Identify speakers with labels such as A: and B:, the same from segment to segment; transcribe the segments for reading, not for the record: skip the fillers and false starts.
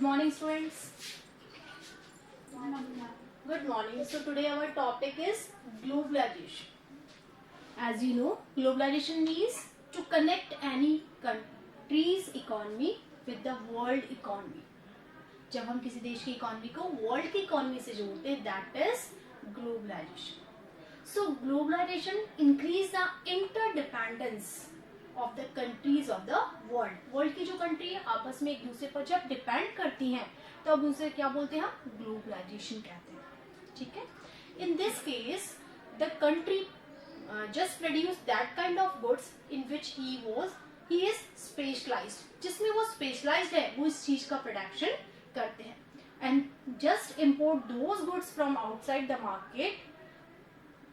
A: Good morning, students. Good morning. So today our topic is globalization. As you know, globalization means to connect any country's economy with the world economy. जब हम किसी देश की economy को world की economy से जोड़ते हैं, that is globalization. So globalization increase the interdependence of the countries of the world. World की जो कंट्री है आपस में एक दूसरे पर जब डिपेंड करती हैं तब उनसे क्या बोलते हैं, ग्लोबलाइजेशन कहते हैं. ठीक है. In this case the country just produce that kind of goods in which he is specialized, जिसमें वो specialized है वो इस चीज का प्रोडक्शन करते हैं, and just import those goods from outside the market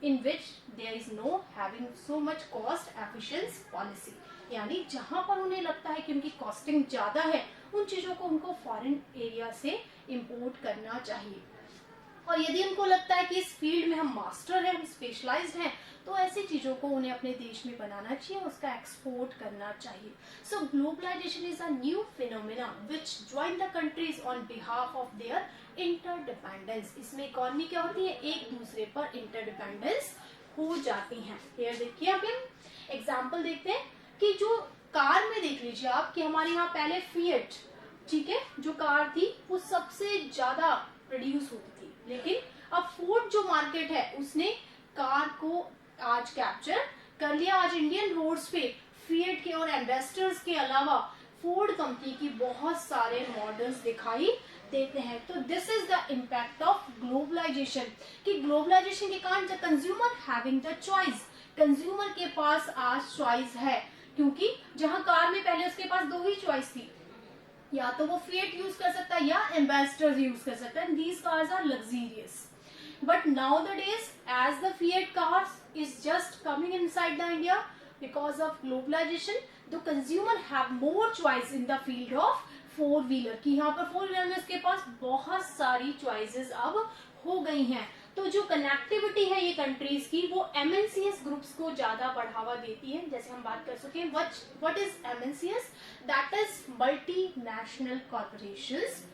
A: in which there is no having so much cost efficiency policy. यानी जहां पर उन्हें लगता है कि उनकी कॉस्टिंग ज्यादा है उन चीजों को उनको फॉरेन एरिया से इंपोर्ट करना चाहिए. और यदि उनको लगता है कि इस फील्ड में हम मास्टर हैं, हम स्पेशलाइज्ड हैं, तो ऐसी चीजों को उन्हें अपने देश में बनाना चाहिए, उसका एक्सपोर्ट करना चाहिए. So globalisation is a new phenomena which join the countries on behalf of their interdependence. इसमें इकोनॉमी क्या होती है, एक दूसरे पर इंटरडिपेंडेंस हो जाती हैं. हियर देखिए अब हम एग्जांपल देखते हैं कि जो कार में देख लीजिए आप कि हमारे यहाँ पहले फिएट, ठीक है, जो कार थी वो सबसे ज्यादा प्रोड्यूस होती थी, लेकिन अब फोर्ड जो मार्केट है उसने कार को आज कैप्चर कर लिया. आज इंडियन रोड्स पे फिएट के और एम्बेसडर्स के अलावा फोर्ड कंपनी की बहुत सारे मॉडल्स दिखाई देते हैं. तो this is the impact of globalization कि ग्लोबलाइजेशन के कारण the consumer having the choice, consumer के पास आज चॉइस है, क्योंकि जहां कार में पहले उसके पास दो ही चॉइस थी, या तो वो फिएट यूज कर सकता है या एम्बेसडर यूज कर सकता है. These cars are luxurious. But nowadays, as the Fiat cars is just coming inside the India because of globalization, the consumer have more choice in the field of four wheeler. कि यहाँ पर four wheeler में उसके पास बहुत सारी choices अब हो गई हैं. तो जो कनेक्टिविटी है ये कंट्रीज की वो MNCs ग्रुप्स को ज्यादा बढ़ावा देती है. जैसे हम बात कर सके what is MNCs? That is multinational corporations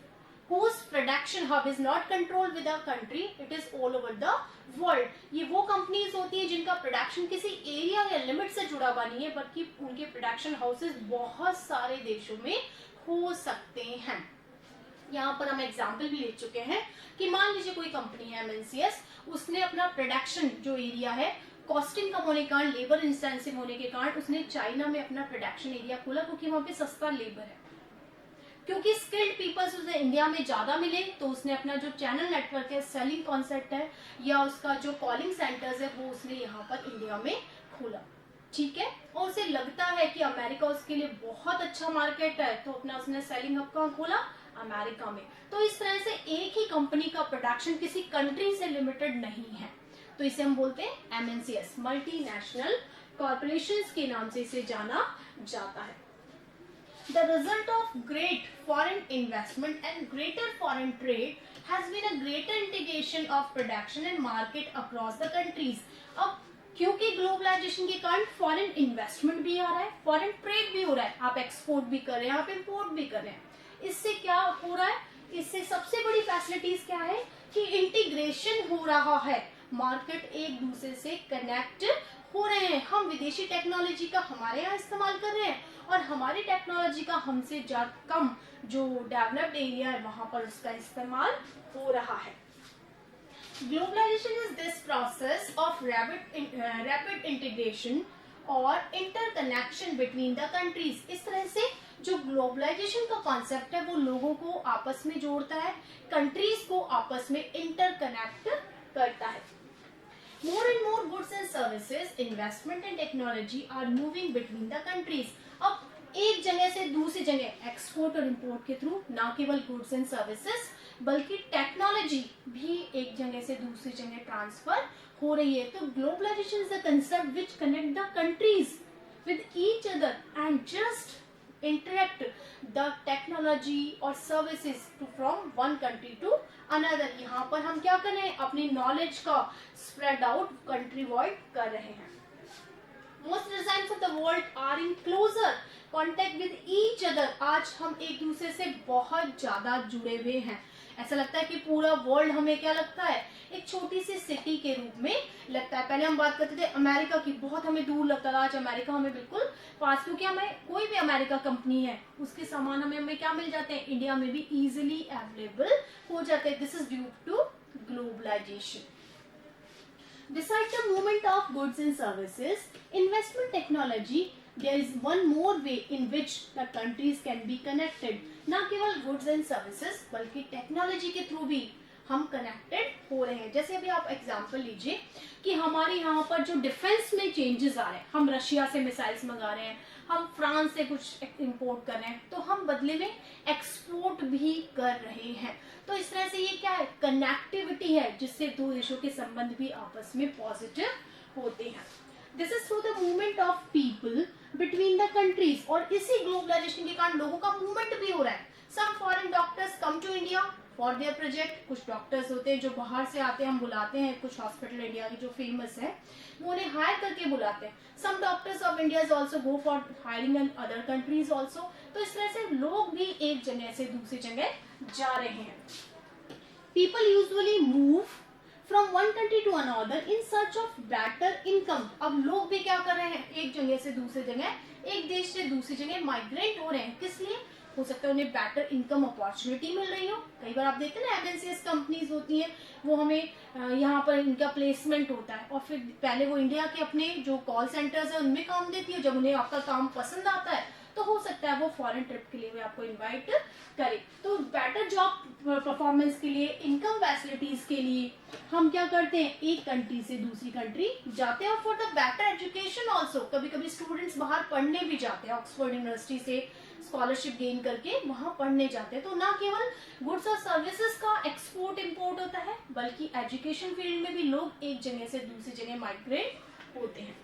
A: whose production hub is not controlled with a country, it is all over the world. ये वो कंपनीज होती है जिनका प्रोडक्शन किसी एरिया या लिमिट से जुड़ा हुआ नहीं है, बल्कि उनके प्रोडक्शन हाउसेस बहुत सारे देशों में हो सकते हैं. यहाँ पर हम एग्जाम्पल भी ले चुके हैं कि मान लीजिए कोई कंपनी है MNCs, उसने अपना प्रोडक्शन जो एरिया है कॉस्टिंग कम होने के कारण, लेबर इंटेंसिव होने के कारण उसने चाइना में अपना प्रोडक्शन एरिया खोला, क्योंकि वहां पे सस्ता लेबर है. क्योंकि स्किल्ड पीपल्स उसे इंडिया में ज्यादा मिले तो उसने अपना जो चैनल नेटवर्क है, सेलिंग कॉन्सेप्ट है, या उसका जो कॉलिंग सेंटर्स है वो उसने यहाँ पर इंडिया में खोला. ठीक है. और उसे लगता है कि अमेरिका उसके लिए बहुत अच्छा मार्केट है, तो अपना उसने सेलिंग हब कहाँ खोला, अमेरिका में. तो इस तरह से एक ही कंपनी का प्रोडक्शन किसी कंट्री से लिमिटेड नहीं है, तो इसे हम बोलते हैं MNCs, मल्टीनेशनल कॉर्पोरेशंस के नाम से इसे जाना जाता है. The result of great foreign investment and greater foreign trade has been a greater integration of production and market across the countries. अब क्योंकि ग्लोबलाइजेशन के कारण फॉरेन इन्वेस्टमेंट भी आ रहा है, फॉरेन ट्रेड भी हो रहा है, आप एक्सपोर्ट भी कर रहे हैं, आप इंपोर्ट भी कर रहे हैं. इससे क्या हो रहा है, इससे सबसे बड़ी फैसिलिटीज क्या है कि इंटीग्रेशन हो रहा है, मार्केट एक दूसरे से कनेक्ट हो रहे हैं. हम विदेशी टेक्नोलॉजी का हमारे यहाँ इस्तेमाल कर रहे हैं और हमारी टेक्नोलॉजी का हमसे कम जो डेवलप्ड एरिया है वहां पर उसका इस्तेमाल हो रहा है. Globalization is this process of rapid integration और इंटरकनेक्शन बिटवीन द कंट्रीज. इस तरह से जो ग्लोबलाइजेशन का कॉन्सेप्ट है वो लोगों को आपस में जोड़ता है, कंट्रीज को आपस में इंटरकनेक्ट करता है. More and more goods and services, investment and technology are moving between the countries. अब एक जगह से दूसरी जगह एक्सपोर्ट और इंपोर्ट के थ्रू ना केवल गुड्स एंड सर्विसेज बल्कि टेक्नोलॉजी भी एक जगह से दूसरी जगह ट्रांसफर हो रही है. तो globalization is a concept which connect the countries with each other and just interact the technology or services from one country to another. यहाँ पर हम क्या कर रहे हैं, अपनी नॉलेज का स्प्रेड आउट कंट्री वाइड कर रहे हैं. Most regions of the world are in closer contact with each other. आज हम एक दूसरे से बहुत ज्यादा जुड़े हुए हैं। ऐसा लगता है कि पूरा वर्ल्ड हमें क्या लगता है, एक छोटी सी सिटी के रूप में लगता है। पहले हम बात करते थे अमेरिका की, बहुत हमें दूर लगता था, आज अमेरिका हमें बिल्कुल पास, क्योंकि हमें कोई भी अमेरिका कंपनी है उसके सामान हमें क्या मिल जाते हैं, इंडिया में भी इजिली अवेलेबल हो जाते हैं। This is due to globalization. Besides the movement of goods and services, investment technology, there is one more way in which the countries can be connected. ना केवल goods and services बल्कि technology के through भी हम connected हो रहे हैं। जैसे अभी आप एग्जांपल लीजिए कि हमारे यहाँ पर जो डिफेंस में चेंजेस आ रहे हैं, हम रशिया से मिसाइल्स मंगा रहे हैं, हम फ्रांस से कुछ इंपोर्ट कर रहे हैं, तो हम बदले में एक्सपोर्ट भी कर रहे हैं। तो इस तरह से ये क्या है, कनेक्टिविटी है, जिससे दो देशों के संबंध भी आपस में पॉजिटिव होते हैं। This is through the movement of people between the countries. और इसी ग्लोबलाइजेशन के कारण लोगों का मूवमेंट भी हो रहा है। Some foreign doctors come to India for their project. कुछ डॉक्टर्स होते हैं जो बाहर से आते हैं, हम बुलाते हैं, कुछ हॉस्पिटल इंडिया के जो फेमस है वो उन्हें हायर करके बुलाते हैं। Some doctors of India also go for hiring in other countries also. तो इस तरह से लोग भी एक जगह से दूसरी जगह जा रहे हैं। People usually move from one country to another in search of better income. अब लोग भी क्या कर रहे हैं, एक जगह से दूसरी जगह, एक देश से दूसरी जगह माइग्रेट हो रहे हैं। किस लिए? हो सकता है उन्हें बेटर इनकम अपॉर्चुनिटी मिल रही हो। कई बार आप देखते हैं ना, एमएनसीज कंपनीज होती हैं, वो हमें यहाँ पर इनका प्लेसमेंट होता है और फिर पहले वो इंडिया के अपने जो कॉल सेंटर्स है उनमें काम देती है। जब उन्हें आपका काम पसंद आता है तो हो सकता है वो फॉरेन ट्रिप के लिए भी आपको इनवाइट करे। तो बेटर जॉब परफॉर्मेंस के लिए, इनकम फैसिलिटीज के लिए हम क्या करते हैं, एक कंट्री से दूसरी कंट्री जाते हैं। और for the better education also, कभी कभी स्टूडेंट्स बाहर पढ़ने भी जाते हैं, ऑक्सफोर्ड यूनिवर्सिटी से स्कॉलरशिप गेन करके वहां पढ़ने जाते हैं। तो ना केवल गुड्स और सर्विसेज का एक्सपोर्ट इंपोर्ट होता है, बल्कि एजुकेशन फील्ड में भी लोग एक जगह से दूसरी जगह माइग्रेट होते हैं।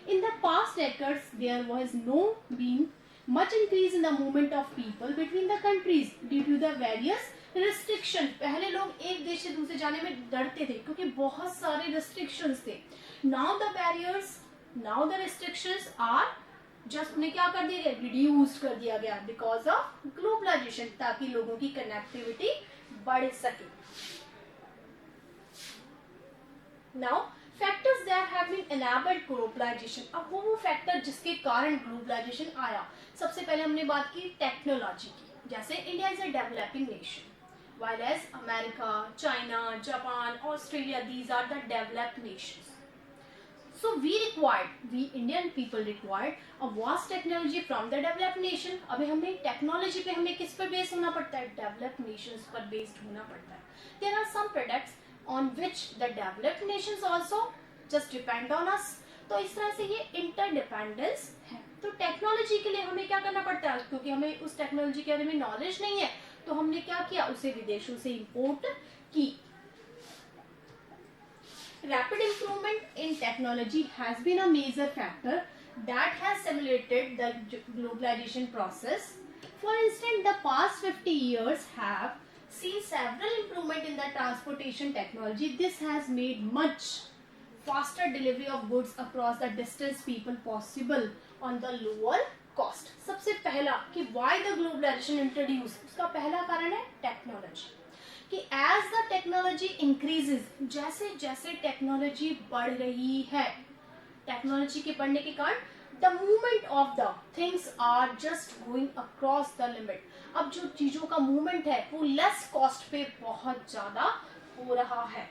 A: In the past decades there was no been much increase in the movement of people between the countries due to the various restriction। पहले लोग एक देश से दूसरे जाने में डरते थे क्योंकि बहुत सारे restrictions थे। Now the barriers, now the restrictions are just उन्हें क्या कर दिया गया, reduced कर दिया गया because of globalization, ताकि लोगों की connectivity बढ़ सके। Now factors that have been enabled globalization. अब वो फैक्टर जिसके कारण ग्लोबलाइजेशन आया, सबसे पहले हमने बात की टेक्नोलॉजी की। जैसे India is a developing nation, while as America, China, Japan, Australia, these are the developed nations. So we Indian people required a vast technology from the developed nation. अभी हमें टेक्नोलॉजी पे हमें किस पर बेस्ड होना पड़ता है, डेवलप्ड नेशंस पर बेस्ड होना पड़ता है। There are some products on which the developed nations also just depend on us। तो इस तरह से ये इंटरडिपेंडेंस है। तो टेक्नोलॉजी के लिए हमें क्या करना पड़ता है, क्योंकि हमें उस टेक्नोलॉजी के बारे में नॉलेज नहीं है, तो हमने क्या किया, उसे विदेशों से इंपोर्ट की। Rapid improvement in technology has been a major factor that has stimulated the globalization process. For instance, the past 50 years have seen several improvement in the transportation technology. This has made much faster delivery of goods across the distance people possible on the lower cost। सबसे पहला कि why the globalization introduced, उसका पहला कारण है technology. कि as the technology increases, जैसे जैसे टेक्नोलॉजी बढ़ रही है, टेक्नोलॉजी के बढ़ने के कारण the movement of the things are just going across the limit। अब जो चीजों का मूवमेंट है वो लेस कॉस्ट पे बहुत ज्यादा हो रहा है।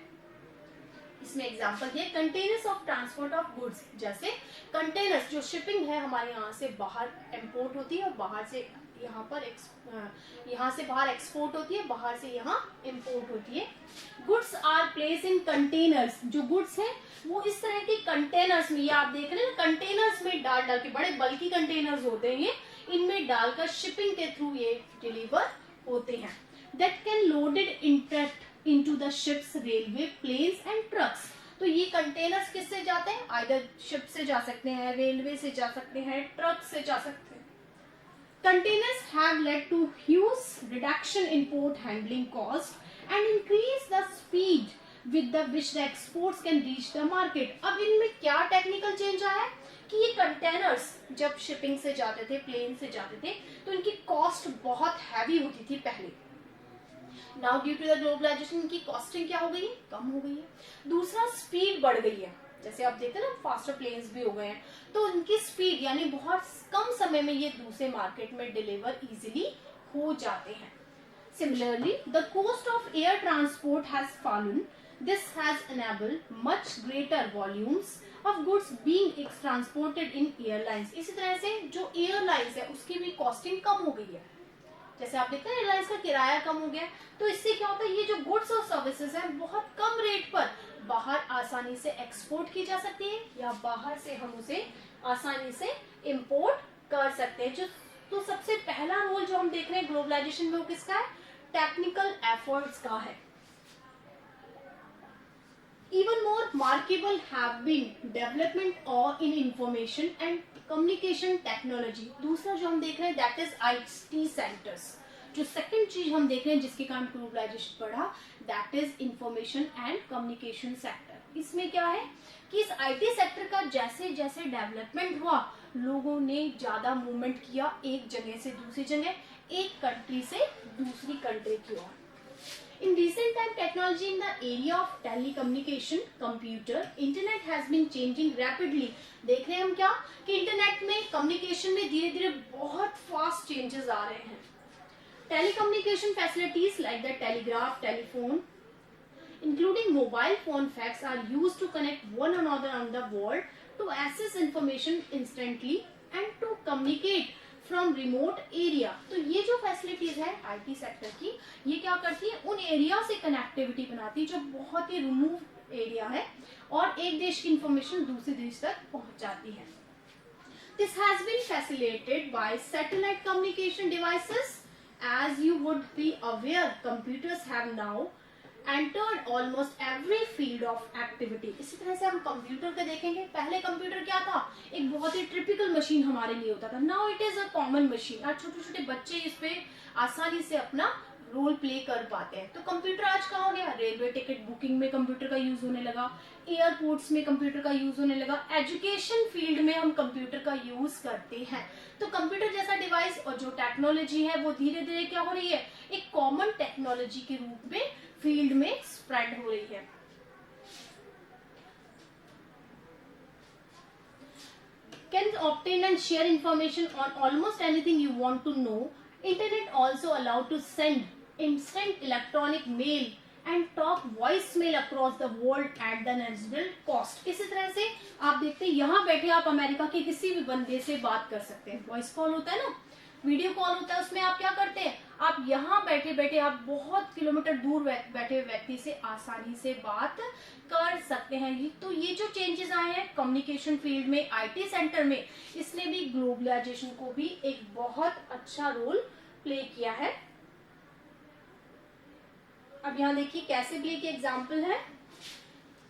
A: इसमें एग्जांपल ये containers of transport of goods. जैसे कंटेनर्स, जो शिपिंग है हमारे यहाँ से बाहर इंपोर्ट होती है और बाहर से यहाँ पर यहाँ से बाहर एक्सपोर्ट होती है, बाहर से यहाँ इंपोर्ट होती है। Goods are place in containers. जो गुड्स है वो इस तरह के कंटेनर्स में, ये आप देख रहे हैं कंटेनर्स में डाल डाल के, बड़े बल्कि कंटेनर्स होते हैं ये, इनमें डालकर शिपिंग के थ्रू ये डिलीवर होते हैं। That can loaded into the ships, railway, planes and trucks. तो ये कंटेनर्स किससे जाते हैं, आइदर शिप से जा सकते हैं, रेलवे से जा सकते हैं, ट्रक से जा सकते हैं। Containers have led to huge reduction in port handling cost and increase the speed with which the exports can reach the market। अब इनमें क्या टेक्निकल चेंज आया है कि ये कंटेनर्स जब शिपिंग से जाते थे, प्लेन से जाते थे, तो इनकी कॉस्ट बहुत हैवी होती थी पहले। Now due to the globalization इनकी कॉस्टिंग क्या हो गई है, कम हो गई है। दूसरा स्पीड बढ़ गई है, जैसे आप देखते हैं ना फास्टर प्लेन्स भी हो गए हैं, तो इनकी स्पीड यानी बहुत कम समय में ये दूसरे मार्केट में डिलीवर इजीली हो जाते हैं। Similarly, the cost of air transport has fallen. This has enabled much greater volumes of goods being transported in airlines. इसी तरह से जो एयरलाइंस है उसकी भी कॉस्टिंग कम हो गई है। जैसे आप देखते हैं एयरलाइंस का किराया कम हो गया, तो इससे क्या होता है, ये जो गुड्स और सर्विसेज है बहुत कम रेट पर बाहर आसानी से एक्सपोर्ट की जा सकती है, या बाहर से हम उसे आसानी से इंपोर्ट कर सकते हैं। जो तो सबसे पहला रोल जो हम देख रहे हैं ग्लोबलाइजेशन में वो किसका है, टेक्निकल एफर्ट्स का है। Even more remarkable have been development or in information and communication technology. दूसरा जो हम देख रहे हैं दैट इज IT सेंटर्स। जो सेकंड चीज हम देख रहे हैं जिसके कारण ग्लोबलाइजेशन बढ़ा that is information and communication sector. इसमें क्या है कि इस IT सेक्टर का जैसे जैसे डेवलपमेंट हुआ, लोगों ने ज्यादा मूवमेंट किया एक जगह से दूसरी जगह, एक कंट्री से दूसरी कंट्री की ओर। In recent time, technology in the area of telecommunication, computer, internet has been changing rapidly. देख रहे हैं हम क्या कि इंटरनेट में कम्युनिकेशन में धीरे धीरे बहुत फास्ट चेंजेस आ रहे हैं। Telecommunication facilities like the telegraph, telephone, including mobile phone fax, are used to connect one another on the world, to access information instantly and to communicate from remote area. तो ये जो facilities है IT sector की, ये क्या करती है, उन एरिया से कनेक्टिविटी बनाती है जो बहुत ही रिमूव एरिया है, और एक देश की इंफॉर्मेशन दूसरे देश तक पहुंचाती है। This has been facilitated by satellite communication devices. As you would be aware, computers have now entered almost every field of activity. इसी तरह से हम कंप्यूटर का देखेंगे, पहले कंप्यूटर क्या था, एक बहुत ही टिपिकल मशीन हमारे लिए होता था। Now it is a common machine. आज छोटे छोटे बच्चे इस पे आसानी से अपना रोल प्ले कर पाते हैं। तो कंप्यूटर आज कहाँ हो गया, रेलवे टिकट बुकिंग में कंप्यूटर का यूज होने लगा, एयरपोर्ट्स में कंप्यूटर का यूज होने लगा, एजुकेशन फील्ड में हम कंप्यूटर का यूज करते हैं। तो कंप्यूटर जैसा डिवाइस और जो टेक्नोलॉजी है वो धीरे धीरे क्या हो रही है, एक कॉमन टेक्नोलॉजी के रूप में फील्ड में स्प्रेड हो रही है। Can obtain and share information on almost anything you want to know. Internet also allowed to send instant electronic mail and talk voicemail across the world at the negligible cost. इसी तरह से आप देखते हैं यहाँ बैठे आप अमेरिका के किसी भी बंदे से बात कर सकते हैं। वॉइस कॉल होता है ना, वीडियो कॉल होता है, उसमें आप क्या करते हैं, आप यहाँ बैठे बैठे आप बहुत किलोमीटर दूर बैठे व्यक्ति से आसानी से बात कर सकते हैं। तो ये जो चेंजेस आए हैं कम्युनिकेशन फील्ड में, IT सेंटर में, इसने भी ग्लोबलाइजेशन को भी एक बहुत अच्छा रोल प्ले किया है। अब यहाँ देखिए कैसे प्ले की एग्जाम्पल है।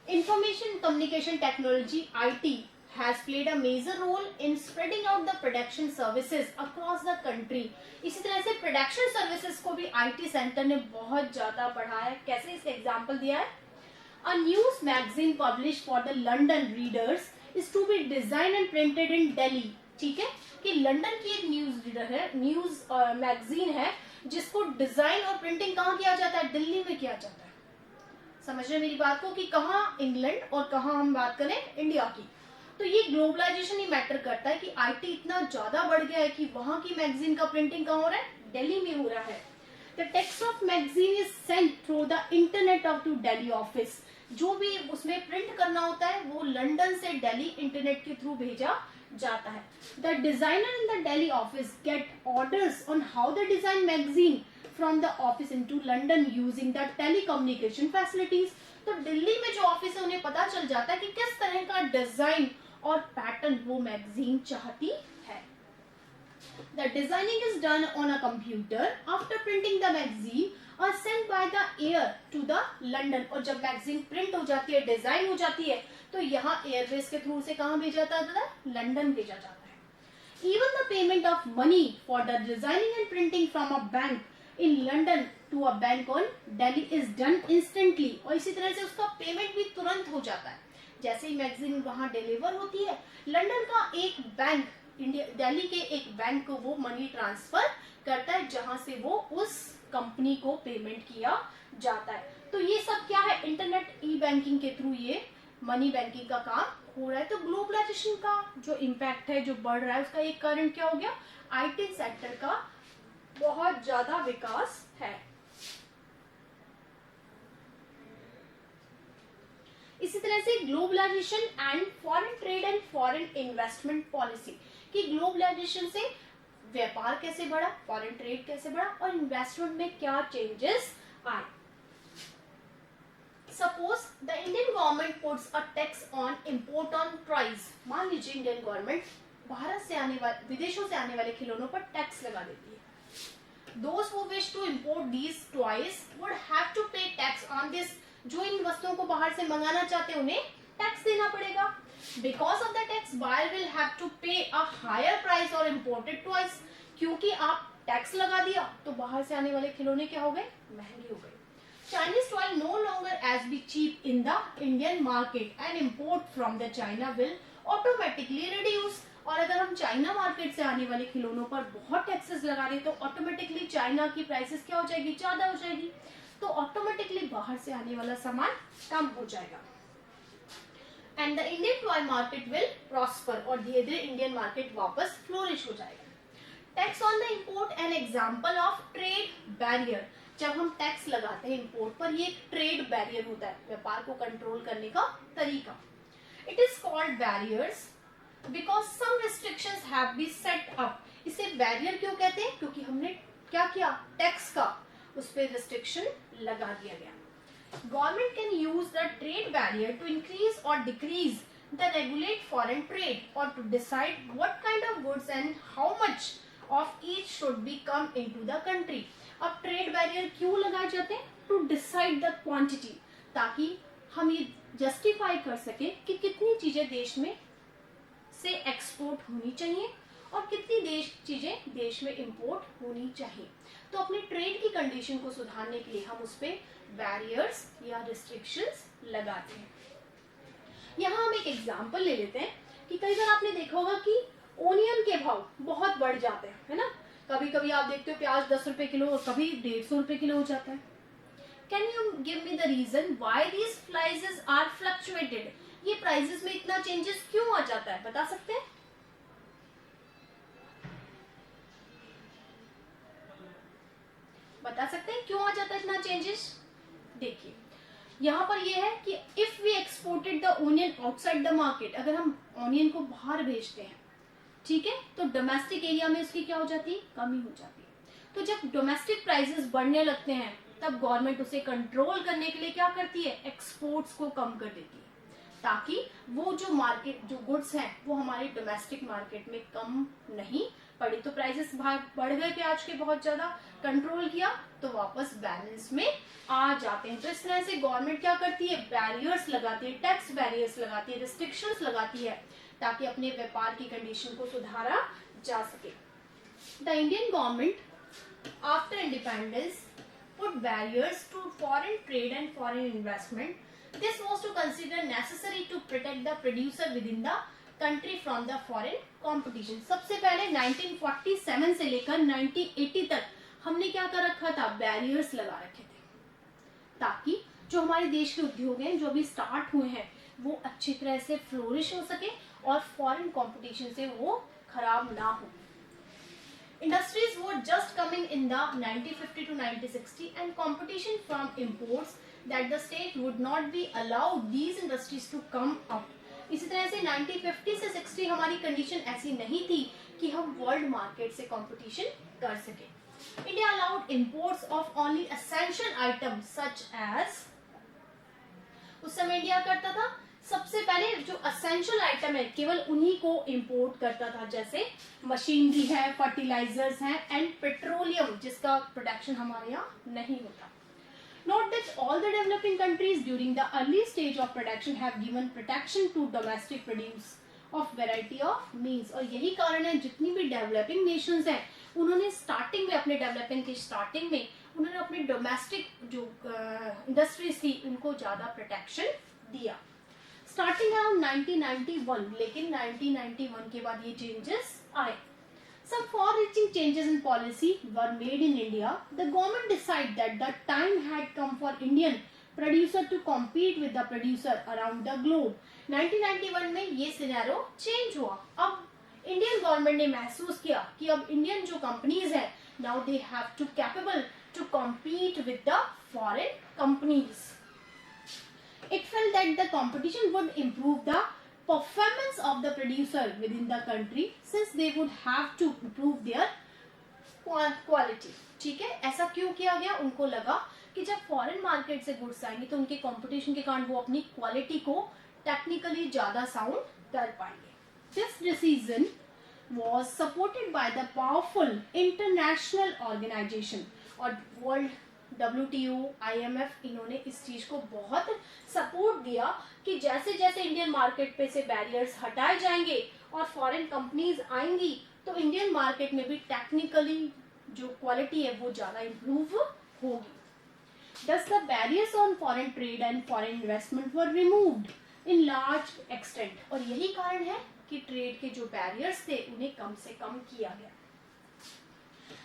A: Information communication technology IT has played a major role in spreading out the production services across the country. इसी तरह से प्रोडक्शन सर्विसेज को भी IT सेंटर ने बहुत ज्यादा बढ़ाया है। कैसे, इसका एग्जांपल दिया है, A news magazine published for the London readers is to be designed and printed in Delhi. ठीक है, कि लंदन की एक न्यूज रीडर है, न्यूज मैगजीन है जिसको डिजाइन और प्रिंटिंग कहाँ किया जाता है, दिल्ली में किया जाता है। समझ रहे मेरी बात को कि कहाँ इंग्लैंड और कहाँ हम बात करें इंडिया की। तो ये ग्लोबलाइजेशन ही मैटर करता है कि IT इतना ज्यादा बढ़ गया है कि वहां की मैगजीन का प्रिंटिंग कहाँ हो रहा है, दिल्ली में हो रहा है। The text of magazine is sent through the internet of to Delhi office. जो भी उसमें प्रिंट करना होता है वो लंदन से दिल्ली इंटरनेट के थ्रू भेजा जाता है। The designer in the Delhi office get orders on how to design magazine from the office into London using the telecommunication facilities. तो दिल्ली में जो ऑफिस है उन्हें पता चल जाता है कि किस तरह का डिजाइन और पैटर्न वो मैगजीन चाहती है। The designing is done on a computer. After printing the magazine are sent by the air to the London. और जब मैगजीन प्रिंट हो जाती है, डिजाइन हो जाती है, तो यहाँ एयरवेज के थ्रू से कहाँ भेजा जाता है, लंदन भेजा जाता है। Even the payment of money for the designing and printing from a bank in London to a bank on Delhi is done instantly. और इसी तरह से उसका पेमेंट भी तुरंत हो जाता है। जैसे ही मैगजीन वहां डिलीवर होती है, लंदन का एक बैंक दिल्ली के एक बैंक को वो मनी ट्रांसफर करता है, जहां से वो उस कंपनी को पेमेंट किया जाता है। तो ये सब क्या है, इंटरनेट ई बैंकिंग के थ्रू ये मनी बैंकिंग का काम हो रहा है। तो ग्लोबलाइजेशन का जो इम्पैक्ट है, जो बढ़ रहा है, उसका एक कारण क्या हो गया, आईटी सेक्टर का बहुत ज्यादा विकास है। इसी तरह से globalization and foreign trade and foreign investment policy, कि ग्लोबलाइजेशन से व्यापार कैसे बढ़ा, फॉरेन ट्रेड कैसे बढ़ा और इन्वेस्टमेंट में क्या चेंजेस आए। Suppose the Indian government puts a tax on import on toys. मान लीजिए इंडियन गवर्नमेंट भारत से आने वाले, विदेशों से आने वाले खिलौनों पर टैक्स लगा देती है। Those who wish to import these toys would have to pay tax on this। जो इन वस्तुओं को बाहर से मंगाना चाहते हैं उन्हें टैक्स देना पड़ेगा। Because of the tax, buyer will have to pay a higher price or imported toys। क्योंकि आप टैक्स लगा दिया तो बाहर से आने वाले खिलौने क्या हो गए, महंगे हो गए। Chinese toy no longer as be cheap in the Indian market and import from the China will automatically reduce। और अगर हम चाइना मार्केट से आने वाले खिलौनों पर बहुत टैक्सेस लगा रहे तो ऑटोमेटिकली चाइना की प्राइसेस क्या हो जाएगी, ज्यादा हो जाएगी। तो ऑटोमेटिकली बाहर से आने वाला सामान कम हो जाएगा। And the Indian toy market will prosper, और धीरे धीरे इंडियन मार्केट वापस फ्लोरिश हो जाएगा। Tax on the import an example of trade barrier. जब हम टैक्स लगाते हैं इंपोर्ट पर, ये एक ट्रेड बैरियर होता है, व्यापार को कंट्रोल करने का तरीका। It is called barriers because some restrictions have been set up. इसे बैरियर क्यों कहते हैं, क्योंकि हमने क्या किया, टैक्स का उस पर रिस्ट्रिक्शन लगा दिया गया। Government can use the trade barrier to increase और decrease the regulate foreign trade और to decide what kind of goods and how much of each should be come into the country. अब trade barrier क्यों लगाए जाते हैं, to decide the quantity, ताकि हम ये जस्टिफाई कर सके कि कितनी चीजें देश में से एक्सपोर्ट होनी चाहिए और कितनी चीजें देश में इंपोर्ट होनी चाहिए। तो अपने ट्रेड की कंडीशन को सुधारने के लिए हम उस पे बैरियर्स या रिस्ट्रिक्शंस लगाते हैं। यहाँ हम एक एग्जांपल ले लेते हैं कि कई बार आपने देखा होगा कि ओनियन के भाव बहुत बढ़ जाते हैं, है ना। कभी कभी आप देखते हो प्याज 10 रुपए किलो और कभी 150 रुपए किलो हो जाता है। Can you give me the reason why these prices are fluctuated. ये प्राइसेस में इतना चेंजेस क्यों आ जाता है, बता सकते हैं। बता सकते हैं क्यों आ जाता है इतना चेंजेस। देखिए यहाँ पर ये है कि if we exported the onion outside the market, अगर हम ऑनियन को बाहर भेजते हैं, ठीक है, तो डोमेस्टिक एरिया में इसकी क्या हो जाती है, कमी हो जाती है। तो जब डोमेस्टिक प्राइसेस बढ़ने लगते हैं तब गवर्नमेंट उसे कंट्रोल करने के लिए क्या करती है, एक्सपोर्ट्स को कम कर देती है, ताकि वो जो मार्केट जो गुड्स हैं वो हमारे डोमेस्टिक मार्केट में कम नहीं पड़ी। तो प्राइसेस बढ़ गए प्याज के बहुत ज्यादा, कंट्रोल किया तो वापस बैलेंस में आ जाते हैं। तो इस तरह से गवर्नमेंट क्या करती है, बैरियर्स लगाती है, टैक्स बैरियर्स लगाती है, रिस्ट्रिक्शंस लगाती है, ताकि अपने व्यापार की कंडीशन को सुधारा जा सके। The Indian government after independence put barriers to foreign trade and foreign investment. This was to consider necessary to protect the producer within the country from the foreign competition. सबसे पहले 1947 से लेकर 1980 तक हमने क्या कर रखा था, बैरियर्स लगा रखे थे, ताकि जो हमारे देश के उद्योग हैं जो अभी स्टार्ट हुए हैं वो अच्छी तरह से फ्लोरिश हो सके और फॉरेन कंपटीशन से वो खराब ना हो। Industries were just coming in the 1950 to 1960 and competition from imports that the state would not be allowed these industries to come up. इसी तरह से 1950 से 60 हमारी कंडीशन ऐसी नहीं थी कि हम वर्ल्ड मार्केट से कंपटीशन कर सके। India allowed imports of only essential items such as, उस समय इंडिया करता था सबसे पहले जो असेंशियल आइटम है केवल उन्हीं को इंपोर्ट करता था, जैसे मशीनरी है, फर्टिलाइजर्स हैं एंड पेट्रोलियम, जिसका प्रोडक्शन हमारे यहाँ नहीं होता। Note that all the developing countries during the early stage of production have given protection to domestic produce of variety of means। और यही कारण है जितनी भी डेवलपिंग नेशंस हैं उन्होंने स्टार्टिंग में, अपने डेवलपिंग की स्टार्टिंग में उन्होंने अपनी डोमेस्टिक जो इंडस्ट्रीज थी उनको ज्यादा प्रोटेक्शन दिया। स्टार्टिंग अराउंड 1991, लेकिन 1991 के बाद ये चेंजेस आए. Some far-reaching changes in policy were made in India. The government decided that the time had come for Indian producer to compete with the producer around the globe. 1991 में ये scenario change हुआ. अब Indian government ने महसूस किया कि अब Indian जो कंपनीज है, now they have to capable to compete with the foreign companies. It felt that the competition would improve the performance of the producer within the country since they would have to improve their quality. ठीक है, ऐसा क्यों किया गया? उनको लगा कि जब फॉरेन मार्केट से गुड्स आएंगे तो उनके कंपटीशन के कारण वो अपनी क्वालिटी को टेक्निकली ज्यादा साउंड कर पाएंगे. This decision was supported by the powerful international organization और वर्ल्ड WTO, IMF, इन्होंने इस चीज को बहुत सपोर्ट दिया कि जैसे जैसे इंडियन मार्केट पे से बैरियर्स हटाए जाएंगे और फॉरेन कंपनीज आएंगी तो इंडियन मार्केट में भी टेक्निकली जो क्वालिटी है वो ज्यादा इंप्रूव होगी. Thus the barriers on foreign trade and foreign investment were removed in large extent. और यही कारण है कि ट्रेड के जो बैरियर्स थे उन्हें कम से कम किया गया.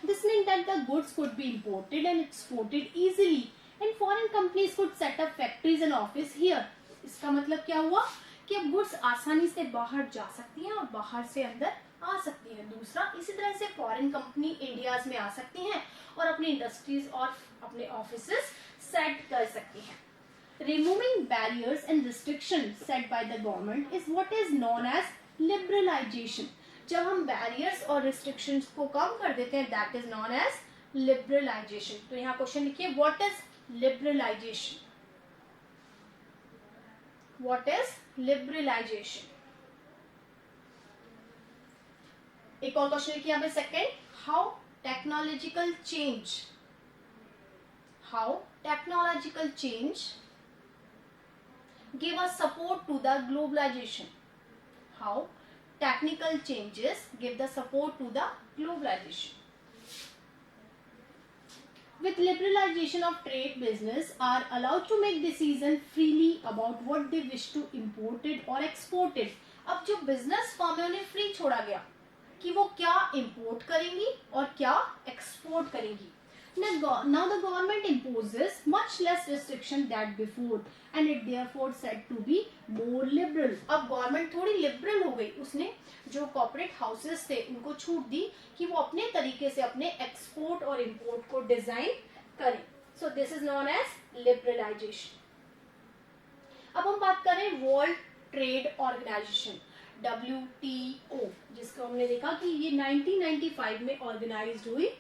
A: This meant that the goods could be imported and exported easily, and foreign companies could set up factories and office here. इसका मतलब क्या हुआ कि अब गुड्स आसानी से बाहर जा सकती हैं और बाहर से अंदर आ सकती हैं. दूसरा, इसी तरह से फॉरेन कंपनी इंडियाज में आ सकती हैं और अपनी इंडस्ट्रीज और अपने ऑफिसेस सेट कर सकती हैं. Removing barriers and restrictions set by the government is what is known as liberalization. जब हम बैरियर्स और रिस्ट्रिक्शंस को कम कर देते हैं, that is known as liberalization. तो यहाँ क्वेश्चन लिखिए, what is liberalization? What is liberalization? एक और क्वेश्चन लिखिए यहाँ पे second, how technological change give us support to the globalization. How technical changes give the support to the globalization. With liberalization of trade, business are allowed to make decision freely about what they wish to imported or exported. अब जो business firm है उन्हें free छोड़ा गया कि वो क्या import करेंगी और क्या export करेंगी. Now the government imposes much less restriction than before and it therefore said to be more liberal. अब गवर्नमेंट थोड़ी लिबरल हो गई. उसने जो कॉर्पोरेट हाउसेस थे उनको छूट दी कि वो अपने तरीके से अपने एक्सपोर्ट और इंपोर्ट को डिजाइन करें. So this is known as liberalization. अब हम बात करें वर्ल्ड ट्रेड ऑर्गेनाइजेशन WTO, जिसको हमने देखा कि ये 1995 में ऑर्गेनाइज्ड हुई.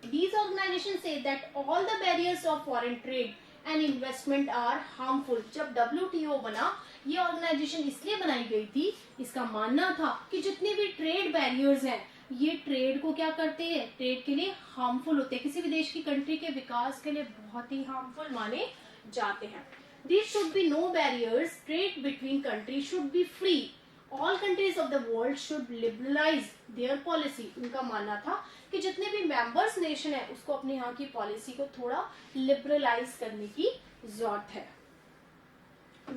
A: These organizations say that all the barriers of foreign trade and investment are harmful. जब WTO बना, ये ऑर्गेनाइजेशन इसलिए बनाई गई थी, इसका मानना था कि जितने भी ट्रेड बैरियर्स हैं ये ट्रेड को क्या करते हैं, ट्रेड के लिए हार्मफुल होते हैं, किसी भी देश की कंट्री के विकास के लिए बहुत ही हार्मफुल माने जाते हैं. There should be no barriers. Trade between countries should be free. All countries of the world should liberalize their policy. उनका मानना था कि जितने भी मेंबर्स नेशन है उसको अपने यहाँ की पॉलिसी को थोड़ा लिबरलाइज करने की जरूरत है.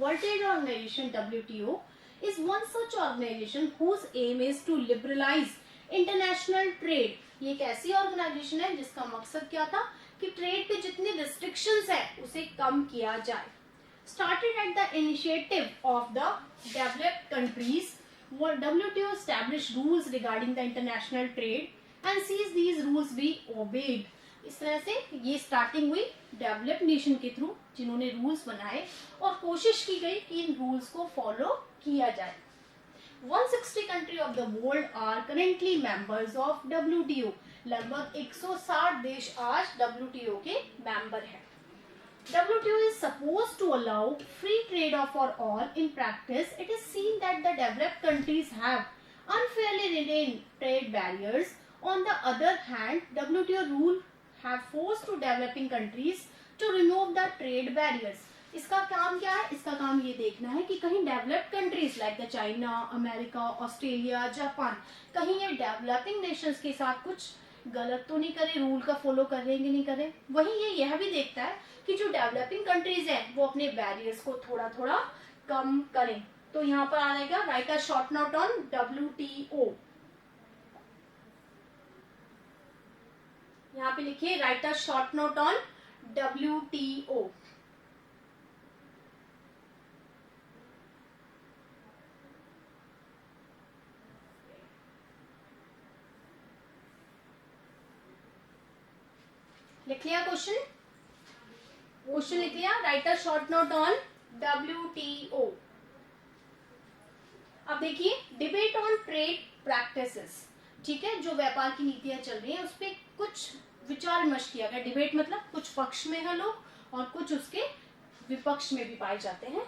A: World Trade Organization WTO is one such organization whose aim is to liberalize international trade. ये एक ऐसी ऑर्गेनाइजेशन है जिसका मकसद क्या था कि ट्रेड पे जितनी रिस्ट्रिक्शंस है उसे कम किया जाए. Started at the initiative of the developed countries, WTO established rules regarding the international trade and sees these rules be obeyed. इस तरह से ये स्टार्टिंग हुई डेवलप्ड नेशन के थ्रू, जिन्होंने रूल्स बनाए और कोशिश की गई कि इन रूल्स को फॉलो किया जाए. 160 country of the world are currently members of WTO. लगभग 160 देश आज WTO के मेंबर हैं. WTO is supposed to allow free trade for all. In practice, it is seen that the developed countries have unfairly retained trade barriers. On the other hand, WTO rule have forced to developing countries to remove the trade barriers. इसका काम क्या है? इसका काम ये देखना है कि कहीं developed countries like the China, America, Australia, Japan, कहीं ये डेवलपिंग नेशंस के साथ कुछ गलत तो नहीं करे, रूल का फॉलो कर रहे हैं कि नहीं कर रहे। वहीं ये यह भी देखता है कि जो डेवलपिंग कंट्रीज हैं वो अपने बैरियर्स को थोड़ा थोड़ा कम करें। तो यहाँ पर आ जाएगा right a short note on WTO। यहाँ पे लिखिए right a short note on WTO। लिख लिया क्वेश्चन? क्वेश्चन लिख लिया? Right a short note on WTO। अब देखिए डिबेट ऑन ट्रेड प्रैक्टिसेस, ठीक है, जो व्यापार की नीतियां चल रही हैं उस पर कुछ विचार विमर्श किया गया। डिबेट मतलब कुछ पक्ष में है लोग और कुछ उसके विपक्ष में भी पाए जाते हैं।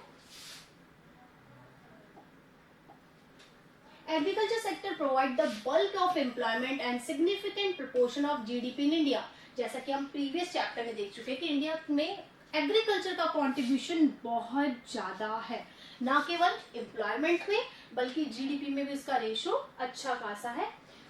A: Agriculture sector provide the bulk of employment and significant proportion of GDP in India. जैसा कि हम प्रीवियस चैप्टर में देख चुके हैं कि इंडिया में एग्रीकल्चर का कंट्रीब्यूशन बहुत ज्यादा है, ना केवल एम्प्लॉयमेंट में बल्कि GDP में भी इसका रेशो अच्छा खासा है।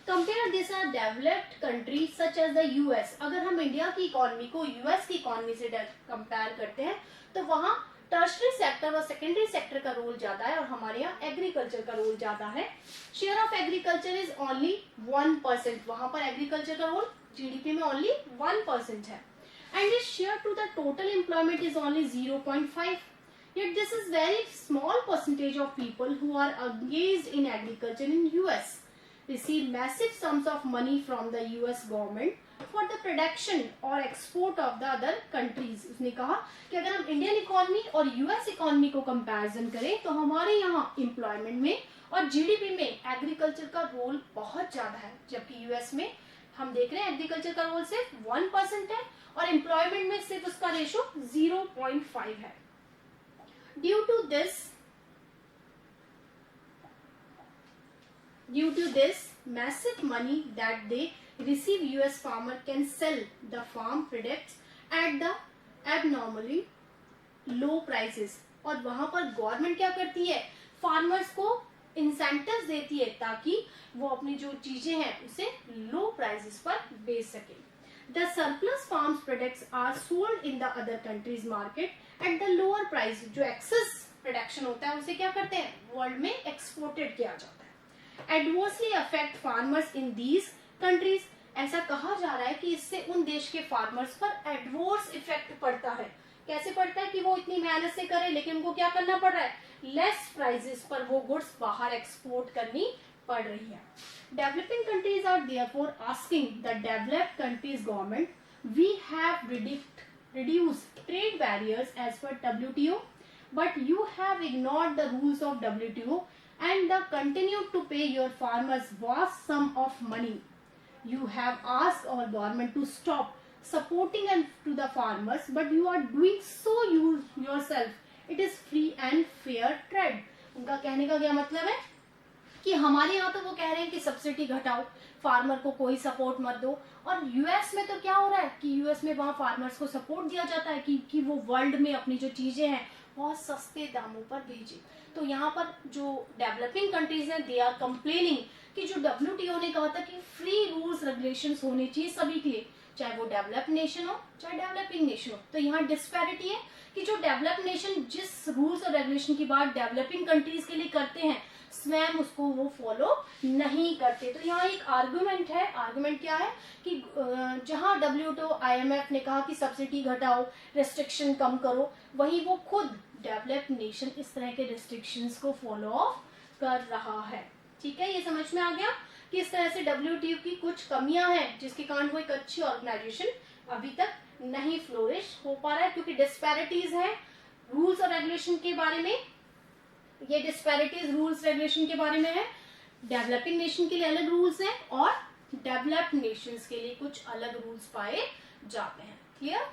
A: Compare this are developed countries such as the US। अगर हम इंडिया की इकोनॉमी को US की इकोनॉमी से कंपेयर करते हैं तो वहां टर्शरी सेक्टर और सेकेंडरी सेक्टर का रोल ज्यादा है और हमारे यहाँ एग्रीकल्चर का रोल ज्यादा है। Share of agriculture is only 1%। वहां पर एग्रीकल्चर का रोल GDP में ओनली 1% है। And is share to the total employment is only 0.5। Yet this is very small percentage of people who are engaged in agriculture in US receive massive sums of money from the US government for the production or export of the other countries। उसने कहा कि अगर हम Indian economy और US economy को comparison करें तो हमारे यहाँ एम्प्लॉयमेंट में और GDP में एग्रीकल्चर का रोल बहुत ज्यादा है, जबकि US में हम देख रहे हैं एग्रीकल्चर का रोल सिर्फ 1% है और एम्प्लॉयमेंट में सिर्फ उसका रेशो 0.5 है। Due to this massive money that they receive, US farmer can sell the farm products at the abnormally low prices। और वहां पर गवर्नमेंट क्या करती है, फार्मर्स को इंसेंटिव्स देती है ताकि वो अपनी जो चीजें हैं उसे लो प्राइसेस पर बेच सके। The surplus farms products are sold in the other countries market at the lower price। जो excess प्रोडक्शन होता है उसे क्या करते हैं, वर्ल्ड में एक्सपोर्टेड किया जाता है। Adversely affect farmers in these countries। ऐसा कहा जा रहा है कि इससे उन देश के फार्मर्स पर एडवर्स इफेक्ट पड़ता है। कैसे पड़ता है कि वो इतनी मेहनत से करे लेकिन उनको क्या करना पड़ रहा है, लेस प्राइसेस पर वो गुड्स बाहर एक्सपोर्ट करनी पड़ रही है। Developing countries are therefore asking the developed countries government, we have reduced trade barriers as per WTO, but you have ignored the rules of WTO and continued to pay your farmers vast sum of money. You have asked our government to stop supporting and to the farmers, but you are doing so yourself. It is free and fair trade। उनका कहने का क्या मतलब है कि हमारे यहाँ तो वो कह रहे हैं कि सब्सिडी घटाओ, फार्मर को कोई सपोर्ट मत दो, और US में तो क्या हो रहा है कि US में वहाँ फार्मर्स को सपोर्ट दिया जाता है कि वो वर्ल्ड में अपनी जो चीजें हैं बहुत सस्ते दामों पर भेजे। तो यहाँ पर जो डेवलपिंग कंट्रीज हैं दे आर कंप्लेनिंग कि जो WTO ने कहा था कि फ्री रूल्स रेगुलेशंस होने चाहिए सभी के लिए, चाहे वो डेवलप्ड नेशन हो चाहे डेवलपिंग नेशन हो। तो यहाँ डिस्पैरिटी है कि जो डेवलप्ड नेशन जिस रूल्स और रेगुलेशन की बात डेवलपिंग कंट्रीज के लिए करते हैं स्वयं उसको वो फॉलो नहीं करते। तो यहाँ एक आर्गुमेंट है। आर्गुमेंट क्या है कि जहां WTO IMF ने कहा कि सब्सिडी घटाओ, रेस्ट्रिक्शन कम करो, वहीं वो खुद डेवलप्ड नेशन इस तरह के रेस्ट्रिक्शंस को फॉलो ऑफ कर रहा है। ठीक है, ये समझ में आ गया कि इस तरह से WTO की कुछ कमियां हैं जिसके कारण वो एक अच्छी ऑर्गेनाइजेशन अभी तक नहीं फ्लोरिश हो पा रहा है, क्योंकि डिस्पैरिटीज है रूल्स और रेगुलेशन के बारे में। ये डिस्पैरिटीज रूल्स रेगुलेशन के बारे में है। डेवलपिंग नेशन के लिए अलग रूल्स हैं और डेवलप्ड नेशंस के लिए कुछ अलग रूल्स पाए जाते हैं। क्लियर?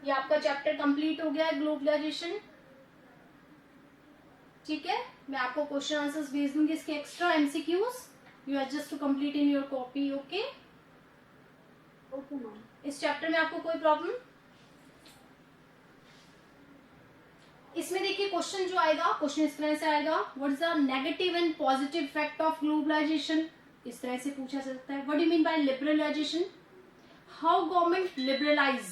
A: ये आपका चैप्टर कंप्लीट हो गया है ग्लोबलाइजेशन। ठीक है, मैं आपको क्वेश्चन आंसर्स भेज दूंगी इसके extra MCQs, you are just to complete in your copy. Okay okay ma'am, इस चैप्टर में आपको कोई प्रॉब्लम? इसमें देखिए क्वेश्चन जो आएगा, क्वेश्चन इस तरह से आएगा, what is the negative and positive effect of globalization. इस तरह से पूछा जा सकता है. What do you mean by liberalization? How government liberalise